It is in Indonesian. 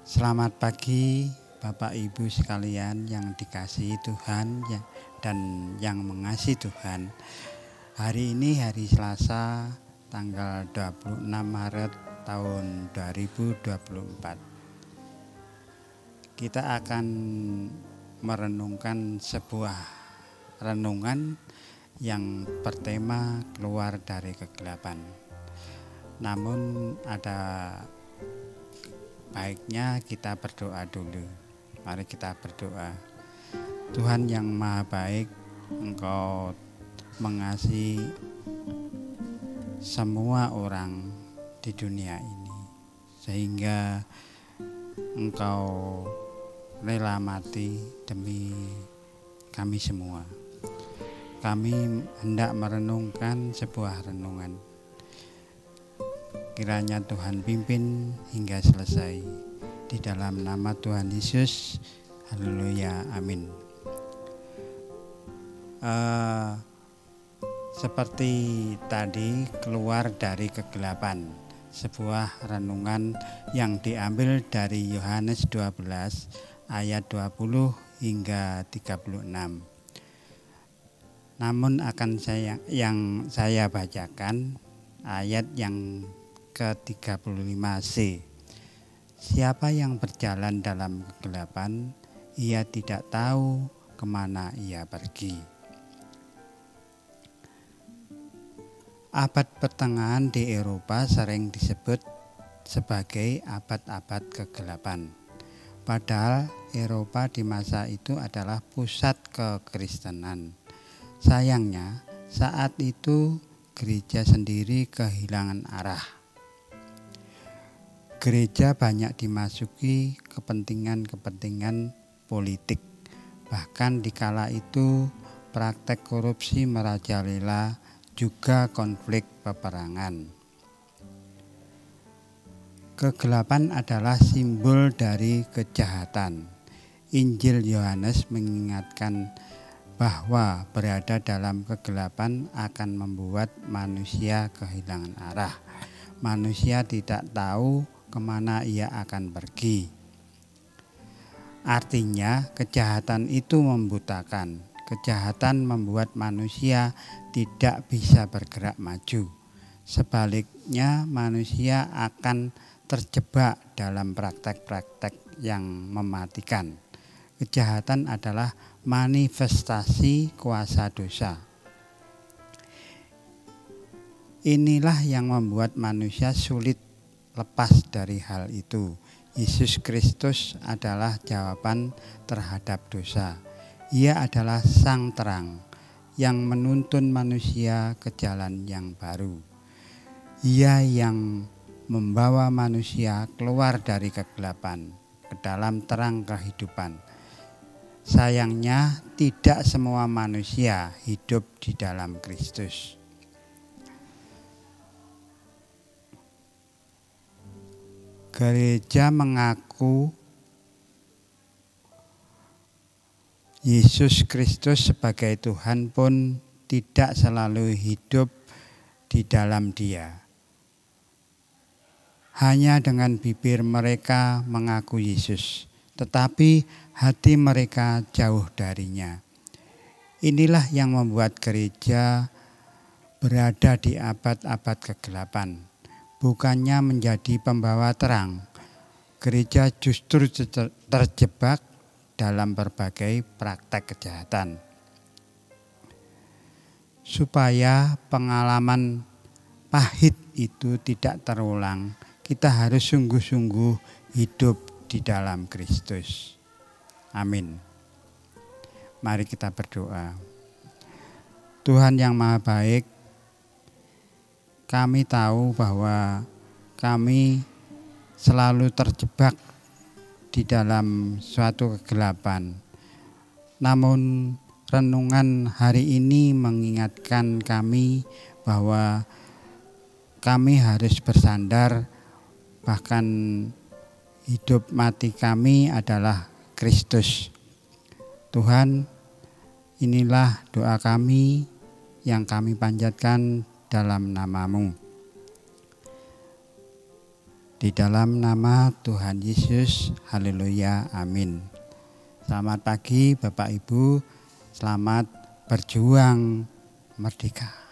Selamat pagi Bapak Ibu sekalian yang dikasihi Tuhan dan yang mengasihi Tuhan. Hari ini hari Selasa tanggal 26 Maret tahun 2024. Kita akan merenungkan sebuah renungan yang bertema keluar dari kegelapan. Namun ada baiknya kita berdoa dulu. Mari kita berdoa. Tuhan yang Maha Baik, Engkau mengasihi semua orang di dunia ini, sehingga Engkau rela mati demi kami semua. Kami hendak merenungkan sebuah renungan. Kiranya Tuhan pimpin hingga selesai. Di dalam nama Tuhan Yesus, haleluya, amin. Seperti tadi, keluar dari kegelapan, sebuah renungan yang diambil dari Yohanes 12 ayat 20 hingga 36. Namun yang saya bacakan ayat yang ke-35c. Siapa yang berjalan dalam kegelapan, ia tidak tahu kemana ia pergi. Abad pertengahan di Eropa sering disebut sebagai abad-abad kegelapan. Padahal Eropa di masa itu adalah pusat kekristenan. Sayangnya, saat itu gereja sendiri kehilangan arah. Gereja banyak dimasuki kepentingan-kepentingan politik. Bahkan di kala itu praktek korupsi merajalela, juga konflik peperangan. Kegelapan adalah simbol dari kejahatan. Injil Yohanes mengingatkan bahwa berada dalam kegelapan akan membuat manusia kehilangan arah. Manusia tidak tahu kemana ia akan pergi. Artinya kejahatan itu membutakan. Kejahatan membuat manusia tidak bisa bergerak maju. Sebaliknya manusia akan terjebak dalam praktek-praktek yang mematikan. Kejahatan adalah manifestasi kuasa dosa. Inilah yang membuat manusia sulit lepas dari hal itu. Yesus Kristus adalah jawaban terhadap dosa. Ia adalah sang terang yang menuntun manusia ke jalan yang baru. Ia yang membawa manusia keluar dari kegelapan ke dalam terang kehidupan. Sayangnya tidak semua manusia hidup di dalam Kristus. Gereja mengaku Yesus Kristus sebagai Tuhan pun tidak selalu hidup di dalam Dia. Hanya dengan bibir mereka mengaku Yesus, tetapi hati mereka jauh darinya. Inilah yang membuat gereja berada di abad-abad kegelapan. Bukannya menjadi pembawa terang, gereja justru terjebak dalam berbagai praktek kejahatan. Supaya pengalaman pahit itu tidak terulang, kita harus sungguh-sungguh hidup di dalam Kristus. Amin. Mari kita berdoa. Tuhan yang Maha Baik, kami tahu bahwa kami selalu terjebak di dalam suatu kegelapan. Namun renungan hari ini mengingatkan kami bahwa kami harus bersandar, bahkan hidup mati kami adalah Kristus. Tuhan, inilah doa kami yang kami panjatkan dalam nama-Mu. Di dalam nama Tuhan Yesus, haleluya, amin. Selamat pagi Bapak Ibu, selamat berjuang merdeka.